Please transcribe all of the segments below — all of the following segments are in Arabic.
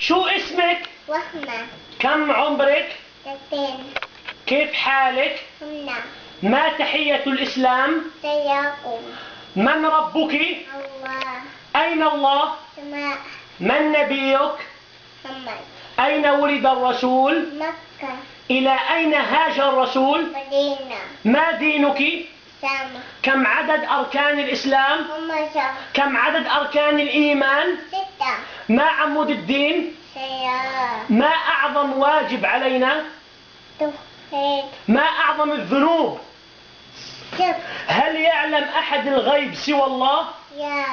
شو اسمك؟ وهمة. كم عمرك؟ 2. كيف حالك؟ هنا. ما تحية الإسلام؟ سياقم. من ربك؟ الله. أين الله؟ سماء. من نبيك؟ محمد. أين ولد الرسول؟ مكة. إلى أين هاجر الرسول؟ مدينة. ما دينك؟ سامة. كم عدد أركان الإسلام؟ 5. كم عدد أركان الإيمان؟ 6. ما عمود الدين؟ سيارة. ما أعظم واجب علينا؟ توحيد. ما أعظم الذنوب؟ شرك. هل يعلم أحد الغيب سوى الله؟ يا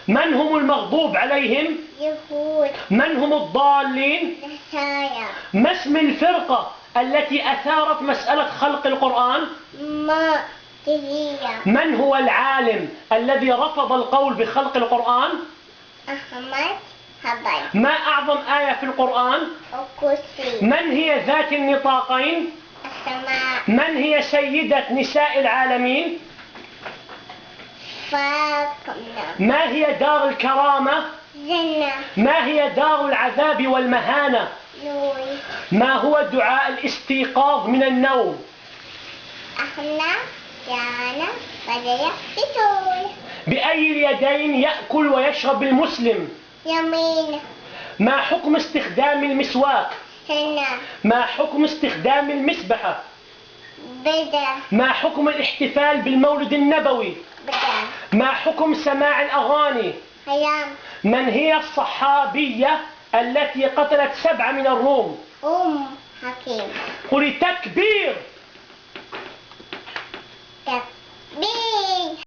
من هم المغضوب عليهم؟ يهود. من هم الضالين؟ نصارى. ما اسم الفرقة التي أثارت مسألة خلق القرآن؟ معتزلة. من هو العالم الذي رفض القول بخلق القرآن؟ أحمد حبل. ما أعظم آية في القرآن؟ الكرسي. من هي ذات النطاقين؟ السماء. من هي سيدة نساء العالمين؟ فاطمة. ما هي دار الكرامة؟ جنة. ما هي دار العذاب والمهانة؟ نور. ما هو دعاء الاستيقاظ من النوم؟ أحنا جانا بدأ بطول. بأي اليدين يأكل ويشرب المسلم؟ يمين. ما حكم استخدام المسواك؟ سنة. ما حكم استخدام المسبحة؟ بدأ. ما حكم الاحتفال بالمولد النبوي؟ بدأ. ما حكم سماع الأغاني؟ هيام. من هي الصحابية التي قتلت 7 من الروم؟ حكيم. قولي تكبير. تكبير.